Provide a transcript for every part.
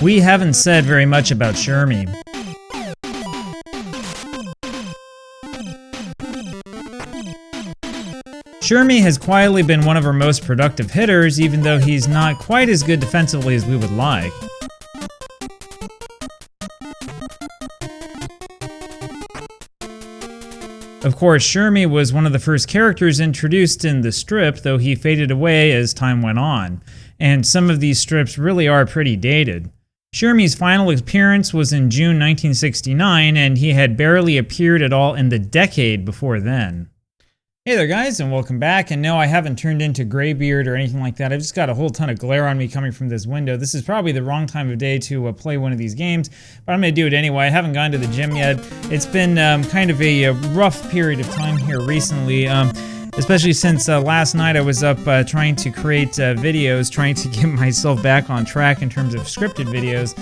We haven't said very much about Shermy. Shermy has quietly been one of our most productive hitters, even though he's not quite as good defensively as we would like. Of course, Shermy was one of the first characters introduced in the strip, though he faded away as time went on. And some of these strips really are pretty dated. Shermy's final appearance was in June 1969, and he had barely appeared at all in the decade before then. Hey there guys, and welcome back. And no, I haven't turned into graybeard or anything like that. I've just got a whole ton of glare on me coming from this window. This is probably the wrong time of day to play one of these games, but I'm going to do it anyway. I haven't gone to the gym yet. It's been kind of a rough period of time here recently. Especially since last night I was up trying to create videos, trying to get myself back on track in terms of scripted videos.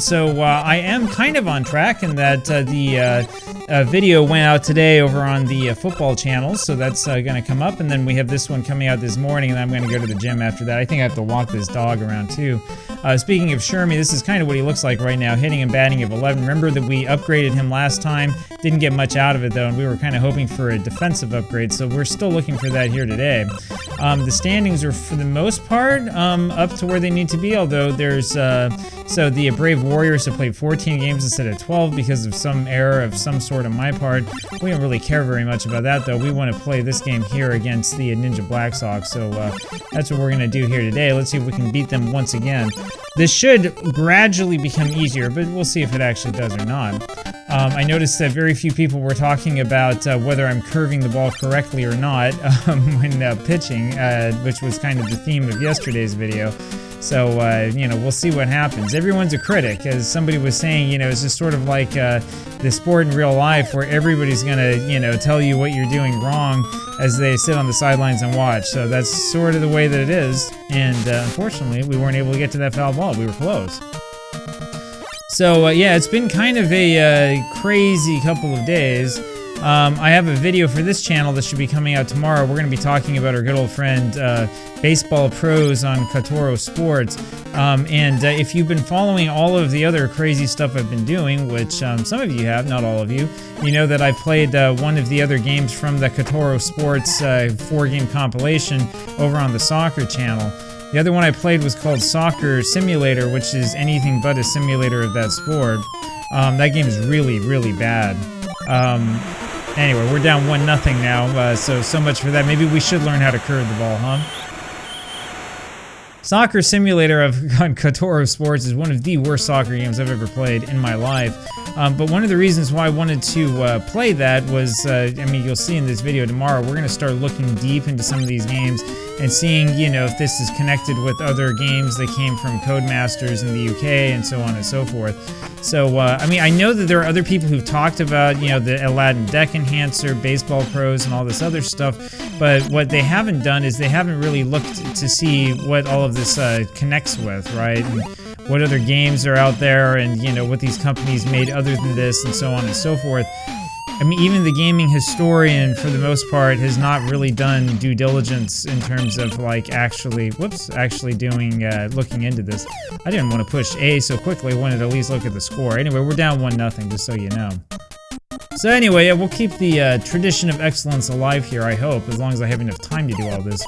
So I am kind of on track in that the video went out today over on the football channel, so that's going to come up, and then we have this one coming out this morning, and I'm going to go to the gym after that. I think I have to walk this dog around too. Speaking of Shermy, this is kind of what he looks like right now, hitting and batting of 11. Remember that we upgraded him last time, didn't get much out of it though, and we were kind of hoping for a defensive upgrade, so we're still looking for that here today. The standings are for the most part up to where they need to be, although there's so the Brave Warriors have played 14 games instead of 12 because of some error of some sort on my part. We don't really care very much about that though. We want to play this game here against the Ninja Black Sox, so that's what we're going to do here today. Let's see if we can beat them once again. This should gradually become easier, but we'll see if it actually does or not. I noticed that very few people were talking about whether I'm curving the ball correctly or not when pitching, which was kind of the theme of yesterday's video. So, you know, we'll see what happens. Everyone's a critic. As somebody was saying, you know, it's just sort of like the sport in real life where everybody's going to, you know, tell you what you're doing wrong as they sit on the sidelines and watch. So that's sort of the way that it is. And unfortunately, we weren't able to get to that foul ball. We were close. So, yeah, it's been kind of a crazy couple of days. I have a video for this channel that should be coming out tomorrow. We're going to be talking about our good old friend Baseball Pros on Katoro Sports. And if you've been following all of the other crazy stuff I've been doing, which some of you have, not all of you, you know that I played one of the other games from the Katoro Sports 4-game compilation over on the soccer channel. The other one I played was called Soccer Simulator, which is anything but a simulator of that sport. That game is really, really bad. Anyway, we're down 1-0 now, so much for that. Maybe we should learn how to curve the ball, huh? Soccer Simulator on Katoro Sports is one of the worst soccer games I've ever played in my life. But one of the reasons why I wanted to play that was, I mean, you'll see in this video tomorrow, we're going to start looking deep into some of these games and seeing, you know, if this is connected with other games that came from Codemasters in the UK and so on and so forth. So, I mean, I know that there are other people who've talked about, you know, the Aladdin Deck Enhancer, Baseball Pros, and all this other stuff, but what they haven't done is they haven't really looked to see what all of this connects with, right? And what other games are out there and, you know, what these companies made other than this and so on and so forth. I mean, even the gaming historian, for the most part, has not really done due diligence in terms of, like, actually doing, looking into this. I didn't want to push A so quickly. I wanted to at least look at the score. Anyway, we're down 1-0, just so you know. So anyway, we'll keep the tradition of excellence alive here, I hope, as long as I have enough time to do all this.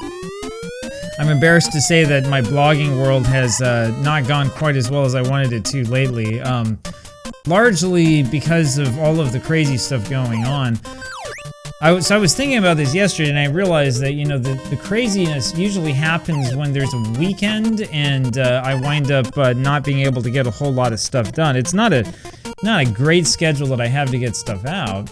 I'm embarrassed to say that my blogging world has not gone quite as well as I wanted it to lately. Largely because of all of the crazy stuff going on. I was thinking about this yesterday, and I realized that, you know, the craziness usually happens when there's a weekend, and I wind up not being able to get a whole lot of stuff done. It's not a great schedule that I have to get stuff out.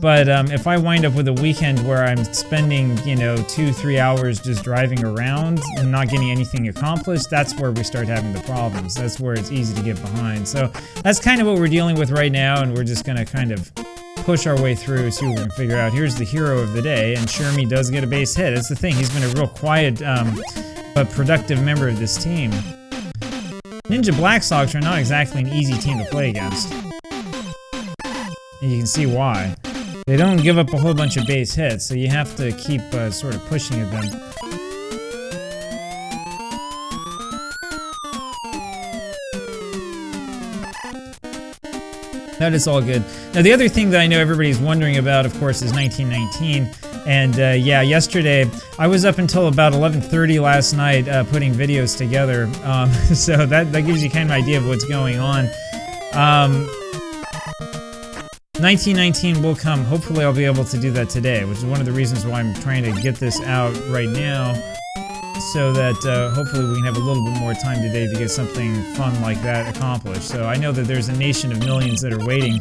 But if I wind up with a weekend where I'm spending, you know, 2-3 hours just driving around and not getting anything accomplished, that's where we start having the problems. That's where it's easy to get behind. So that's kind of what we're dealing with right now, and we're just going to kind of push our way through, see what we can figure out. Here's the hero of the day, and Shermy does get a base hit. That's the thing. He's been a real quiet but productive member of this team. Ninja Black Sox are not exactly an easy team to play against. And you can see why. They don't give up a whole bunch of base hits, so you have to keep sort of pushing at them. That is all good. Now, the other thing that I know everybody's wondering about, of course, is 1919. And yeah, yesterday, I was up until about 11:30 last night putting videos together. So that gives you kind of an idea of what's going on. 1919 will come. Hopefully, I'll be able to do that today, which is one of the reasons why I'm trying to get this out right now, so that hopefully we can have a little bit more time today to get something fun like that accomplished. So I know that there's a nation of millions that are waiting.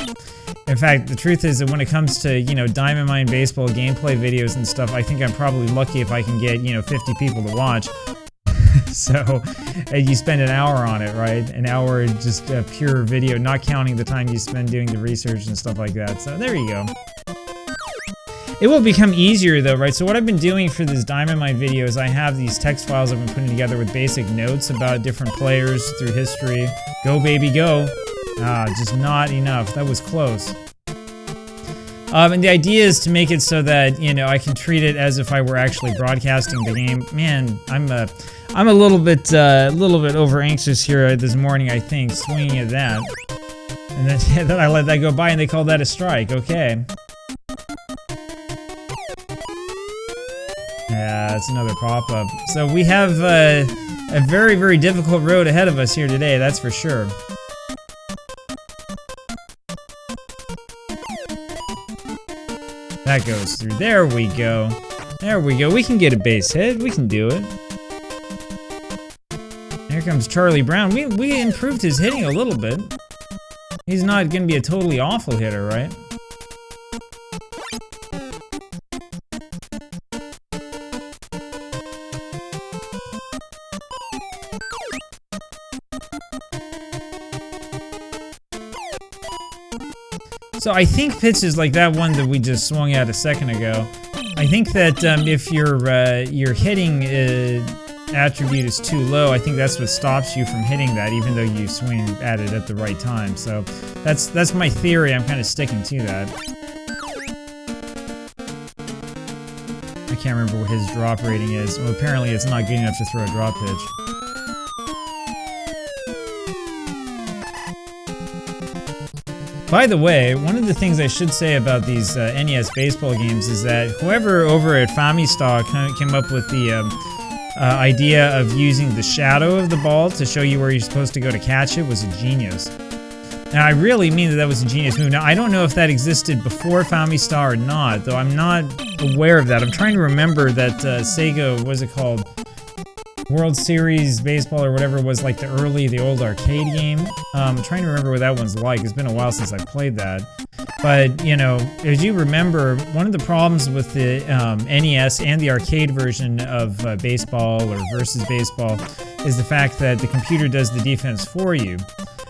In fact, the truth is that when it comes to, you know, Diamond Mine Baseball gameplay videos and stuff, I think I'm probably lucky if I can get, you know, 50 people to watch. So, and you spend an hour on it, right? An hour just pure video, not counting the time you spend doing the research and stuff like that. So there you go. It will become easier though, right? So what I've been doing for this Diamond Mine video is I have these text files I've been putting together with basic notes about different players through history. Go baby go. Just not enough. That was close. And the idea is to make it so that, you know, I can treat it as if I were actually broadcasting the game. Man, I'm a little bit over anxious here this morning, I think, swinging at that. And then I let that go by and they call that a strike. Okay. Yeah, that's another pop-up. So we have a very, very difficult road ahead of us here today, that's for sure. That goes through. There we go. There we go. We can get a base hit. We can do it. Here comes Charlie Brown. We improved his hitting a little bit. He's not going to be a totally awful hitter, right? So I think pitches like that one that we just swung at a second ago, I think that if your hitting attribute is too low, I think that's what stops you from hitting that, even though you swing at it at the right time. So that's my theory. I'm kind of sticking to that. I can't remember what his drop rating is. Well, apparently it's not good enough to throw a drop pitch. By the way, one of the things I should say about these NES baseball games is that whoever over at Famistore came up with the idea of using the shadow of the ball to show you where you're supposed to go to catch it was a genius. Now, I really mean that was a genius move. Now, I don't know if that existed before Famistore or not, though I'm not aware of that. I'm trying to remember that Sega, what was it called? World Series Baseball or whatever was like the old arcade game. I'm trying to remember what that one's like. It's been a while since I played that. But, you know, as you remember, one of the problems with the NES and the arcade version of baseball or versus baseball is the fact that the computer does the defense for you.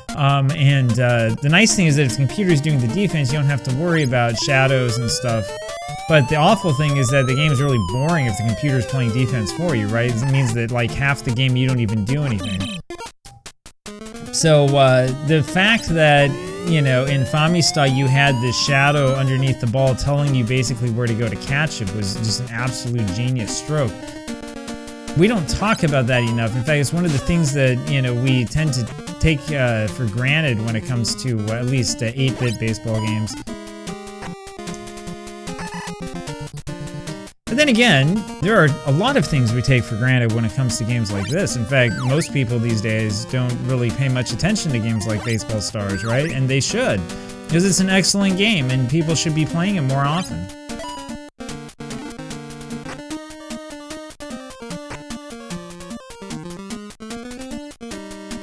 The nice thing is that if the computer is doing the defense, you don't have to worry about shadows and stuff. But the awful thing is that the game is really boring if the computer is playing defense for you, right? It means that like half the game you don't even do anything. So the fact that, you know, in Famistore you had this shadow underneath the ball telling you basically where to go to catch it was just an absolute genius stroke. We don't talk about that enough. In fact, it's one of the things that, you know, we tend to take for granted when it comes to at least 8-bit baseball games. But then again, there are a lot of things we take for granted when it comes to games like this. In fact, most people these days don't really pay much attention to games like Baseball Stars, right? And they should, because it's an excellent game and people should be playing it more often.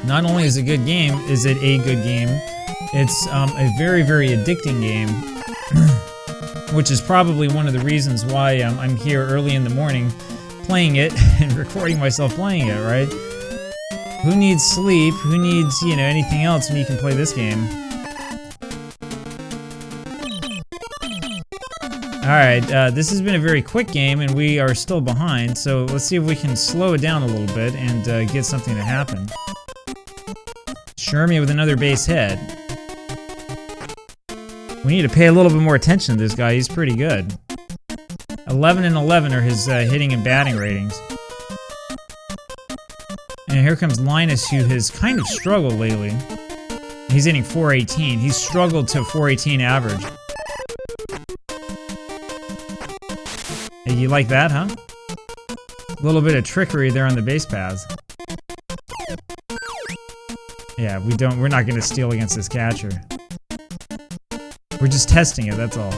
Not only is it a good game, it's a very, very addicting game. Which is probably one of the reasons why I'm here early in the morning playing it and recording myself playing it, right? Who needs sleep? Who needs, you know, anything else when you can play this game? Alright, this has been a very quick game and we are still behind, so let's see if we can slow it down a little bit and get something to happen. Shermy with another base hit. We need to pay a little bit more attention to this guy. He's pretty good. 11 and 11 are his hitting and batting ratings. And here comes Linus, who has kind of struggled lately. He's hitting 418. He's struggled to 418 average. Hey, you like that, huh? A little bit of trickery there on the base paths. Yeah, we're not going to steal against this catcher. We're just testing it, that's all.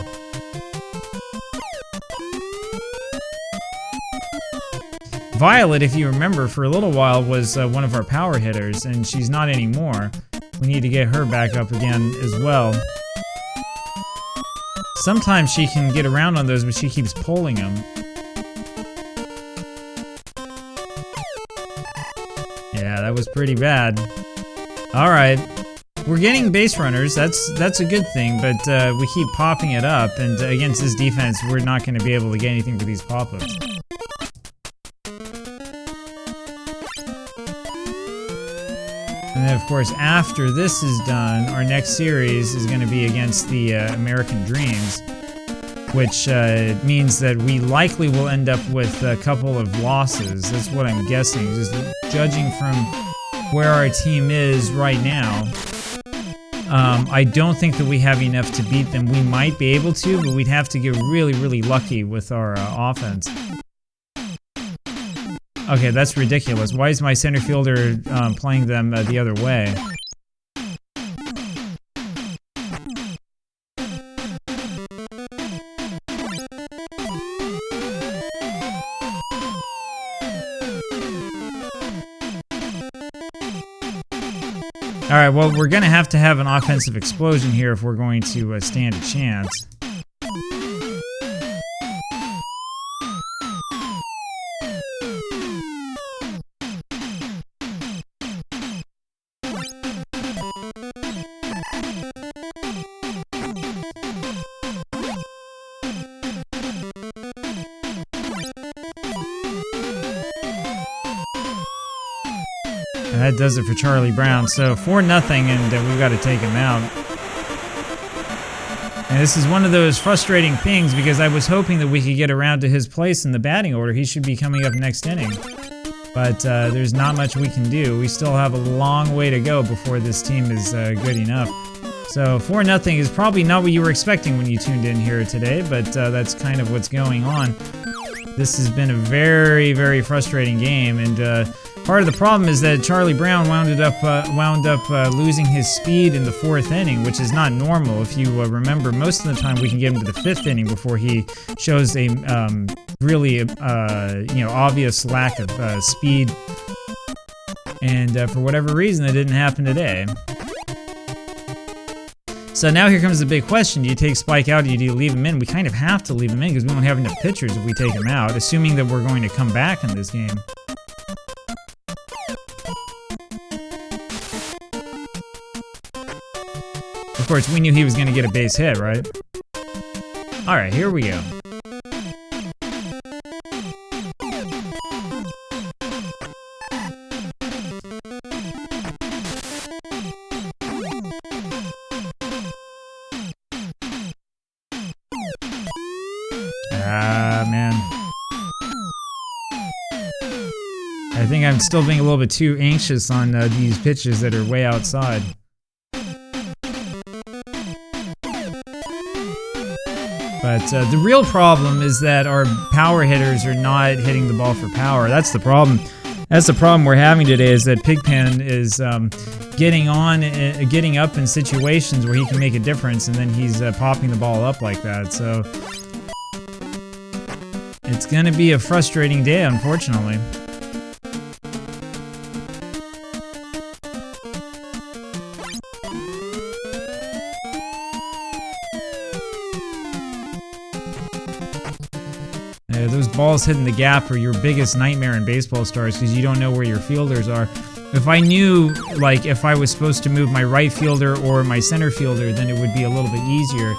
Violet, if you remember, for a little while was one of our power hitters, and she's not anymore. We need to get her back up again as well. Sometimes she can get around on those, but she keeps pulling them. Yeah, that was pretty bad. Alright. We're getting base runners, that's a good thing, but we keep popping it up, and against this defense, we're not going to be able to get anything with these pop-ups. And then, of course, after this is done, our next series is going to be against the American Dreams, which means that we likely will end up with a couple of losses. That's what I'm guessing, just judging from where our team is right now. I don't think that we have enough to beat them. We might be able to, but we'd have to get really, really lucky with our offense. Okay, that's ridiculous. Why is my center fielder playing them the other way? Alright, well, we're going to have an offensive explosion here if we're going to stand a chance. And that does it for Charlie Brown. So 4-0, and we've got to take him out. And this is one of those frustrating things because I was hoping that we could get around to his place in the batting order. He should be coming up next inning. But there's not much we can do. We still have a long way to go before this team is good enough. So 4-0 is probably not what you were expecting when you tuned in here today, but that's kind of what's going on. This has been a very, very frustrating game, and part of the problem is that Charlie Brown wound up losing his speed in the 4th inning, which is not normal. If you remember, most of the time we can get him to the 5th inning before he shows a really obvious lack of speed. And for whatever reason, that didn't happen today. So now here comes the big question. Do you take Spike out or do you leave him in? We kind of have to leave him in because we won't have enough pitchers if we take him out, assuming that we're going to come back in this game. Of course, we knew he was going to get a base hit, right? Alright, here we go. Man. I think I'm still being a little bit too anxious on these pitches that are way outside. But the real problem is that our power hitters are not hitting the ball for power. That's the problem. That's the problem we're having today, is that Pigpen is getting up in situations where he can make a difference, and then he's popping the ball up like that. So it's going to be a frustrating day, unfortunately. Those balls hitting the gap are your biggest nightmare in baseball stars because you don't know where your fielders are. If I knew, like, if I was supposed to move my right fielder or my center fielder, then it would be a little bit easier.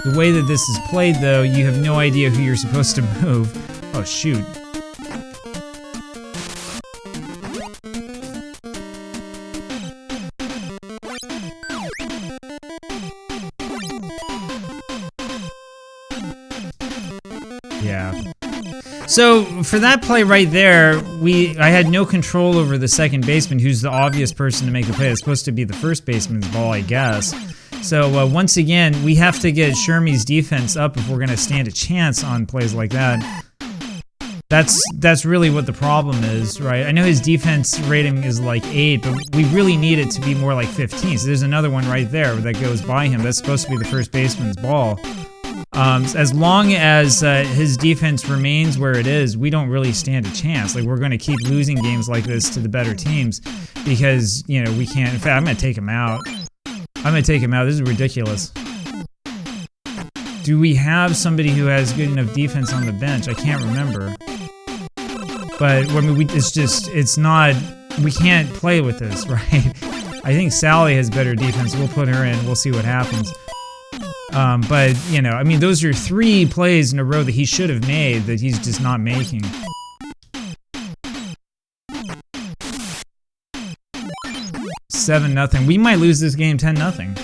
The way that this is played, though, you have no idea who you're supposed to move. Oh, shoot. Yeah. So for that play right there, I had no control over the second baseman, who's the obvious person to make the play. It's supposed to be the first baseman's ball, I guess. So once again, we have to get Shermy's defense up if we're going to stand a chance on plays like that. That's really what the problem is, right? I know his defense rating is like 8, but we really need it to be more like 15. So there's another one right there that goes by him. That's supposed to be the first baseman's ball. As long as his defense remains where it is, we don't really stand a chance. Like, we're going to keep losing games like this to the better teams because, you know, we can't. In fact, I'm going to take him out. This is ridiculous. Do we have somebody who has good enough defense on the bench? I can't remember. But, I mean, it's not, we can't play with this, right? I think Sally has better defense. We'll put her in. We'll see what happens. But, you know, I mean, those are 3 plays in a row that he should have made that he's just not making. $7-0. We might lose this game 10-0.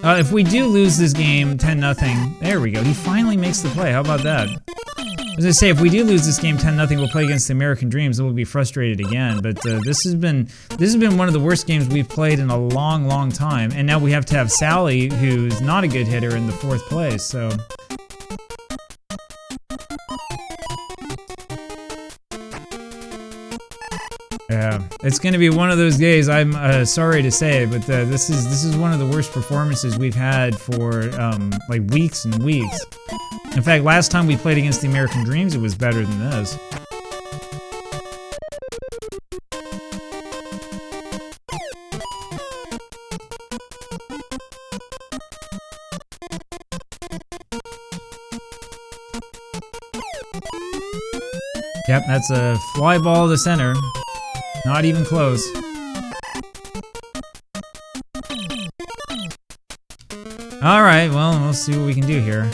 If we do lose this game 10-0, there we go. He finally makes the play. How about that? I was gonna say, if we do lose this game 10-0, we'll play against the American Dreams and we'll be frustrated again. But this has been one of the worst games we've played in a long, long time. And now we have to have Sally, who's not a good hitter, in the 4th place. So. Yeah, it's going to be one of those days. I'm sorry to say, but this is one of the worst performances we've had for like weeks and weeks. In fact, last time we played against the American Dreams, it was better than this. Yep, that's a fly ball to center. Not even close. Alright, well, we'll see what we can do here.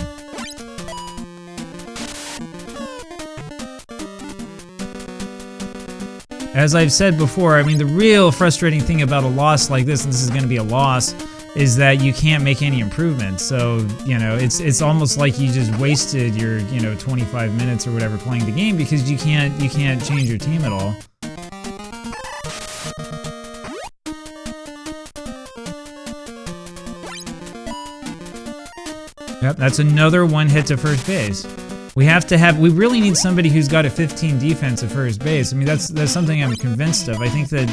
As I've said before, I mean, the real frustrating thing about a loss like this, and this is going to be a loss, is that you can't make any improvements. So, you know, it's almost like you just wasted your, 25 minutes or whatever playing the game because you can't change your team at all. Yep, that's another one hit to first base. We really need somebody who's got a 15 defense at first base. I mean, that's something I'm convinced of. I think that,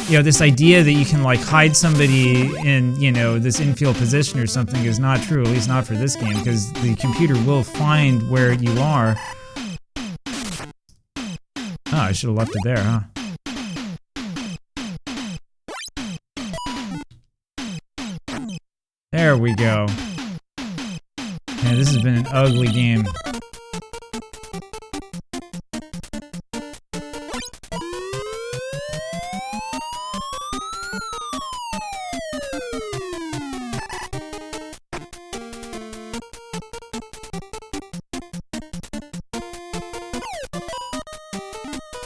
this idea that you can, like, hide somebody in, this infield position or something is not true, at least not for this game, because the computer will find where you are. Oh, I should have left it there, huh? There we go. Man, this has been an ugly game.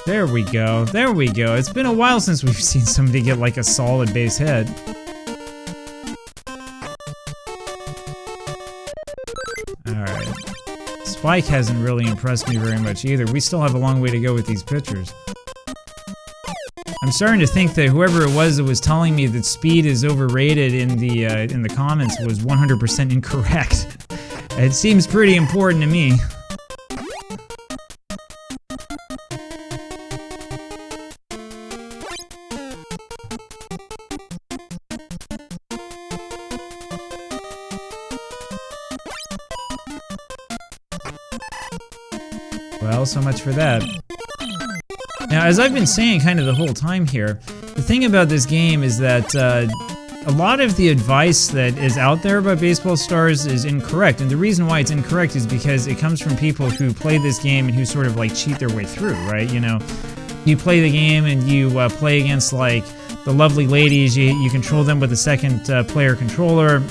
There we go. There we go. It's been a while since we've seen somebody get like a solid base hit. Alright. Spike hasn't really impressed me very much either. We still have a long way to go with these pitchers. I'm starting to think that whoever it was that was telling me that speed is overrated in the comments was 100% incorrect. It seems pretty important to me. Well, so much for that. Now, as I've been saying kind of the whole time here, the thing about this game is that a lot of the advice that is out there about baseball stars is incorrect. And the reason why it's incorrect is because it comes from people who play this game and who sort of like cheat their way through, right? You play the game and you play against like the lovely ladies, you control them with a second player controller.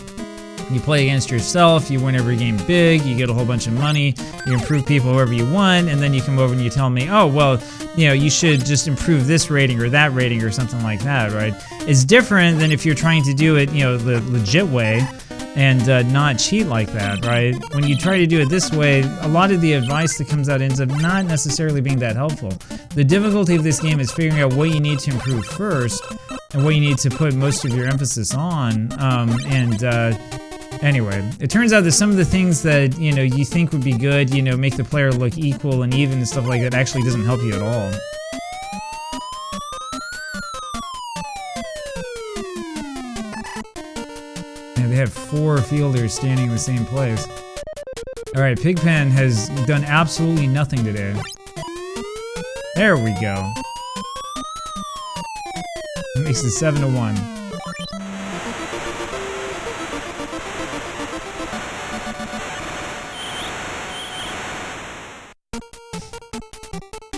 You play against yourself, you win every game big, you get a whole bunch of money, you improve people however you want, and then you come over and you tell me, oh, well, you should just improve this rating or that rating or something like that, right? It's different than if you're trying to do it, the legit way, and not cheat like that, right? When you try to do it this way, a lot of the advice that comes out ends up not necessarily being that helpful. The difficulty of this game is figuring out what you need to improve first and what you need to put most of your emphasis on. Anyway, it turns out that some of the things that, you know, you think would be good, you know, make the player look equal and even and stuff like that, actually doesn't help you at all. And they have 4 fielders standing in the same place. Alright, Pigpen has done absolutely nothing today. There we go. It makes it 7-1.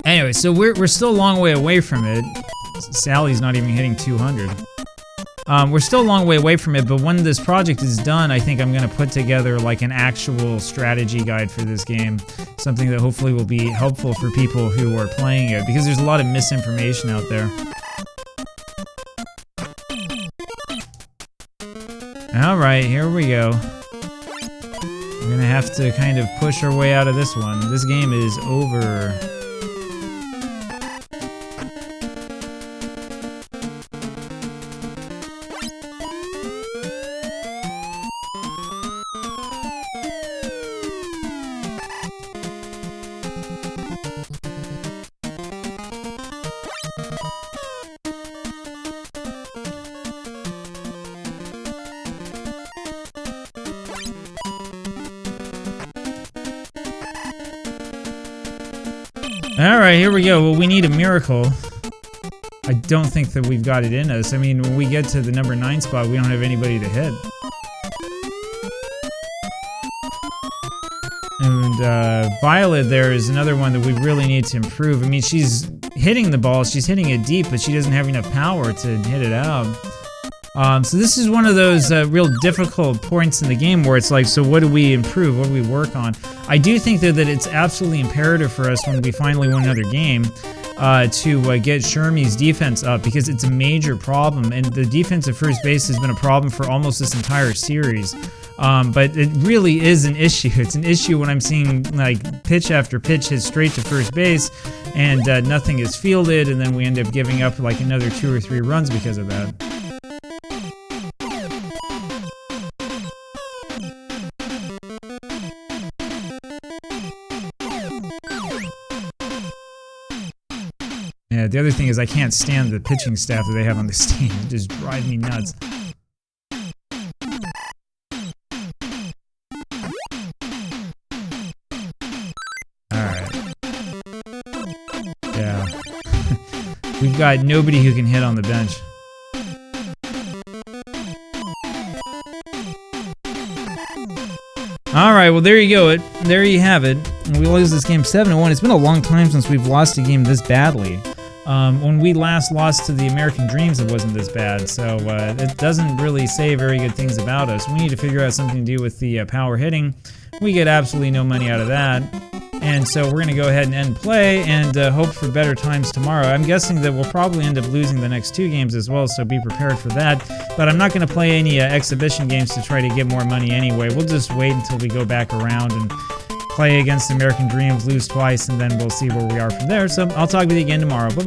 Anyway, so we're still a long way away from it. Sally's not even hitting 200. We're still a long way away from it, but when this project is done, I think I'm going to put together like an actual strategy guide for this game. Something that hopefully will be helpful for people who are playing it, because there's a lot of misinformation out there. Alright, here we go. We're going to have to kind of push our way out of this one. This game is over. Alright, here we go. Well, we need a miracle. I don't think that we've got it in us. I mean, when we get to the number 9 spot, we don't have anybody to hit. And Violet there is another one that we really need to improve. I mean, she's hitting the ball, she's hitting it deep, but she doesn't have enough power to hit it out. So this is one of those real difficult points in the game where it's like, so what do we improve? What do we work on? I do think that it's absolutely imperative for us when we finally win another game to get Shermy's defense up, because it's a major problem, and the defense at first base has been a problem for almost this entire series. But it really is an issue. It's an issue when I'm seeing like pitch after pitch hit straight to first base and nothing is fielded, and then we end up giving up like another 2 or 3 runs because of that. Yeah, the other thing is I can't stand the pitching staff that they have on this team. It just drives me nuts. Alright. Yeah. We've got nobody who can hit on the bench. Alright, well there you go. There you have it. We lose this game 7-1. It's been a long time since we've lost a game this badly. When we last lost to the American Dreams, it wasn't this bad, so it doesn't really say very good things about us. We need to figure out something to do with the power hitting. We get absolutely no money out of that. And so we're going to go ahead and end play and hope for better times tomorrow. I'm guessing that we'll probably end up losing the next 2 games as well, so be prepared for that. But I'm not going to play any exhibition games to try to get more money anyway. We'll just wait until we go back around and play against American Dreams, lose twice, and then we'll see where we are from there. So I'll talk with you again tomorrow. Bye-bye.